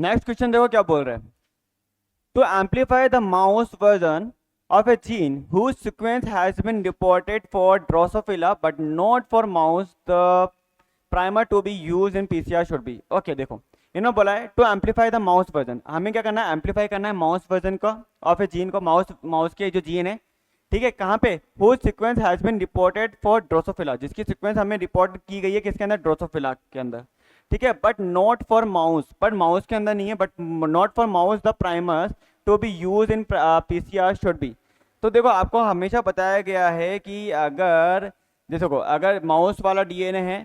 Next question देखो क्या बोल रहे हैं। To amplify the mouse version of a gene whose sequence has been reported for Drosophila but not for mouse, the primer to be used in PCR should be। Okay देखो, इन्होंने बोला है to amplify the mouse version, हमें क्या करना है, amplify करना है माउस वर्जन का ऑफ ए जीन को, माउस माउस के जो जीन है, ठीक है, कहाँ पे, whose sequence has been reported for drosophila, जिसकी सीक्वेंस हमें रिपोर्ट की गई है किसके अंदर, ड्रोसोफिला के अंदर, ठीक है, but not for mouse, but mouse के अंदर नहीं है, but not for mouse the primers to be use in PCR should be. तो देखो आपको हमेशा बताया गया है कि अगर देखो अगर माउस वाला डीएनए है,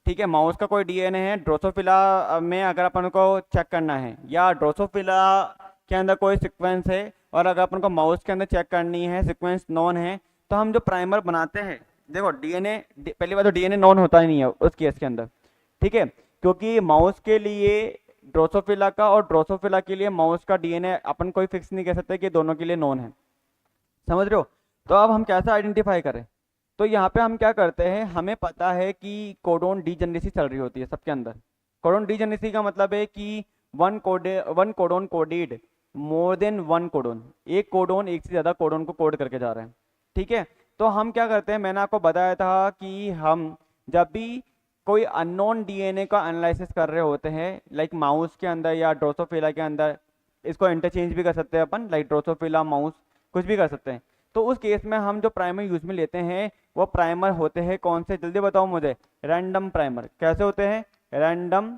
ठीक है, माउस का कोई डीएनए है, ड्रोसोफिला में अगर अपन को चेक करना है, या ड्रोसोफिला के अंदर कोई सीक्वेंस है और अगर अपन को माउस के अंदर चेक करनी है, सीक्वेंस नॉन है, तो हम जो प्राइमर बनाते हैं, देखो डीएनए, पहली बात तो डीएनए नॉन होता ही नहीं है उस केस के अंदर, ठीक है, क्योंकि माउस के लिए ड्रोसोफिला का और ड्रोसोफिला के लिए माउस का डीएनए अपन कोई फिक्स नहीं कह सकते कि दोनों के लिए नॉन है, समझ रहे हो। तो अब हम कैसे आइडेंटिफाई करें, तो यहाँ पे हम क्या करते हैं, हमें पता है कि कोडोन डीजेनरेसी चल रही होती है सबके अंदर। कोडोन डीजेनरेसी का मतलब है कि one codon coded more than one codon, एक कोडोन एक से ज़्यादा कोडोन को कोड करके जा रहे हैं, ठीक है। तो हम क्या करते हैं, मैंने आपको बताया था कि हम जब भी कोई अननोन डीएनए का एनालिसिस कर रहे होते हैं, लाइक माउस के अंदर या ड्रोसोफिला के अंदर, इसको इंटरचेंज भी कर सकते हैं अपन, लाइक ड्रोसोफिला माउस कुछ भी कर सकते हैं, तो उस केस में हम जो प्राइमर यूज में लेते हैं वो प्राइमर होते हैं कौन से, जल्दी बताओ मुझे, रैंडम प्राइमर। कैसे होते हैं, रैंडम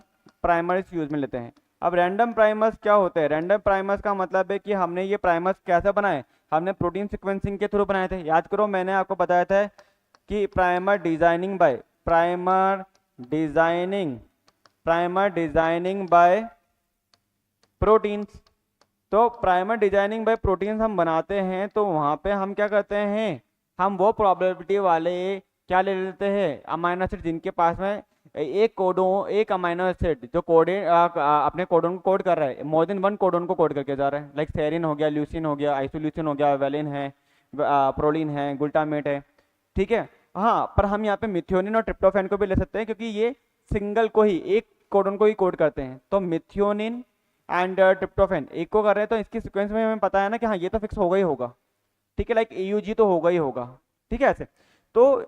प्राइमर्स यूज में लेते हैं। अब रैंडम प्राइमर्स क्या होते हैं, रैंडम प्राइमर्स का मतलब है कि हमने ये प्राइमर्स कैसे बनाए, हमने प्रोटीन सिक्वेंसिंग के थ्रू बनाए थे, याद करो मैंने आपको बताया था कि प्राइमर डिजाइनिंग बाय प्रोटीन्स। तो प्राइमर डिजाइनिंग बाय प्रोटीन्स हम बनाते हैं, तो वहाँ पे हम क्या करते हैं, हम वो प्रोबेबिलिटी वाले क्या ले लेते हैं, अमाइनो एसिड जिनके पास में एक अमाइनो एसिड जो अपने कोडोन को कोड कर रहा है, मोर देन वन कोडोन को कोड करके जा रहा है, लाइक सेरिन हो गया, ल्यूसिन हो गया, आइसोल्यूसिन हो गया, वेलिन है, प्रोलिन है, ग्लूटामेट है, ठीक है। हाँ, पर हम यहाँ पे मिथ्योनिन और ट्रिप्टोफैन को भी ले सकते हैं क्योंकि ये सिंगल को ही, एक कोडोन को ही कोड करते हैं, तो मिथ्योनिन एंड ट्रिप्टोफैन एक को कर रहे हैं, तो इसकी सीक्वेंस में हमें पता है ना कि हाँ ये तो फिक्स होगा ही होगा, ठीक है, लाइक एयूजी तो होगा ही होगा, ठीक है ऐसे। तो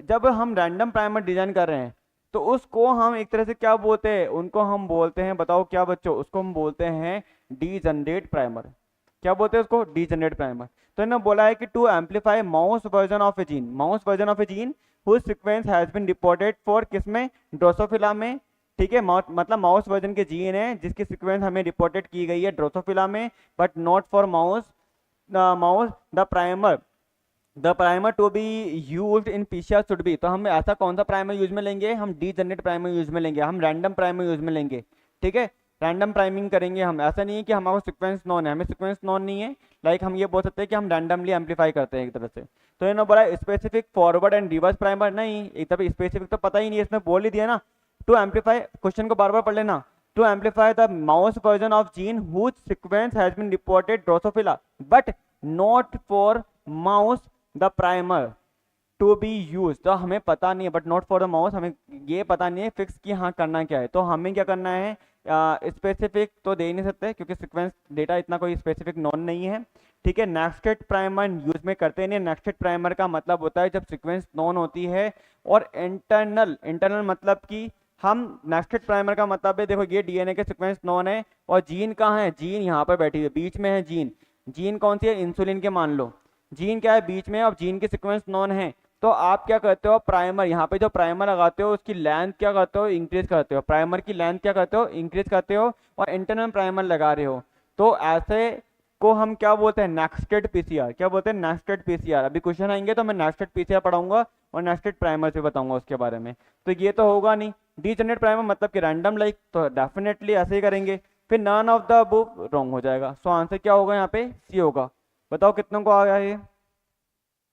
जब हम रैंडम प्राइमर डिजाइन कर रहे हैं तो उसको हम एक तरह से क्या बोलते हैं, उनको हम बोलते हैं, बताओ क्या बच्चों, उसको हम बोलते हैं डीजनरेट प्राइमर। क्या बोलते हैं उसको, डीजनरेट प्राइमर। तो इन्होंने बोला है कि to amplify mouse version of a gene, mouse version of a gene whose sequence has been reported for किसमें, ड्रोसोफिला में, ठीक है, मतलब माउस वर्जन के जीन है जिसकी सीक्वेंस हमें रिपोर्टेड की गई है ड्रोसोफिला में, but not for mouse the primer to be used in PCR should be. तो हम ऐसा कौन सा प्राइमर यूज में लेंगे, हम डीजनरेट प्राइमर यूज में लेंगे, हम रैंडम प्राइमर यूज में लेंगे, ठीक है, रैंडम प्राइमिंग करेंगे हम। ऐसा नहीं है कि हमारा सीक्वेंस नॉन है, हमें सीक्वेंस नॉन नहीं है, लाइक हम ये बोल सकते हैं कि हम रैंडमली एम्पलीफाई करते हैं एक तरह से। तो इन्होंने बोला specific forward and reverse primer, नहीं एक तरह स्पेसिफिक तो पता ही नहीं है, इसमें बोल ही दिया ना, टू एम्पलीफाई, क्वेश्चन को बार बार पढ़ लेना, to amplify the mouse version of gene whose sequence has been reported drosophila but not for mouse the primer to be use. तो हमें पता नहीं है, but not for the mouse, हमें ये पता नहीं है फिक्स कि हाँ करना क्या है। तो हमें क्या करना है, स्पेसिफिक तो दे ही नहीं सकते क्योंकि सीक्वेंस डेटा इतना कोई स्पेसिफिक नॉन नहीं है, ठीक है। नेक्स्टेड प्राइमर यूज में करते नहीं, नेक्स्टेड प्राइमर का मतलब होता है जब सीक्वेंस नॉन होती है और इंटरनल मतलब कि हम नेक्स्टेड प्राइमर का मतलब है, देखो ये डीएनए के सीक्वेंस नॉन है और जीन कहाँ है, जीन यहाँ पर बैठी है बीच में है, जीन कौन सी है, इंसुलिन के मान लो, जीन क्या है बीच में, अब जीन की सीक्वेंस नॉन है, तो आप क्या करते हो, प्राइमर यहाँ पे जो प्राइमर लगाते हो उसकी लेंथ क्या करते हो, इंक्रीज करते हो, प्राइमर की लेंथ क्या करते हो, इंक्रीज करते हो, और इंटरनल प्राइमर लगा रहे हो। तो ऐसे को हम क्या बोलते हैं, नेक्स्टेड पीसीआर। क्या बोलते हैं, नेक्स्टेड पीसीआर। अभी क्वेश्चन आएंगे तो मैं नेक्स्टेड पीसीआर पढ़ाऊंगा और नेक्स्टेड प्राइमर से बताऊंगा उसके बारे में। तो ये तो होगा नहीं, डीजनरेट प्राइमर मतलब कि रैंडम, लाइक तो डेफिनेटली ऐसे ही करेंगे, फिर none of the above wrong हो जाएगा। सो आंसर क्या होगा यहाँ पे, सी होगा। बताओ कितनों को आ गया ये।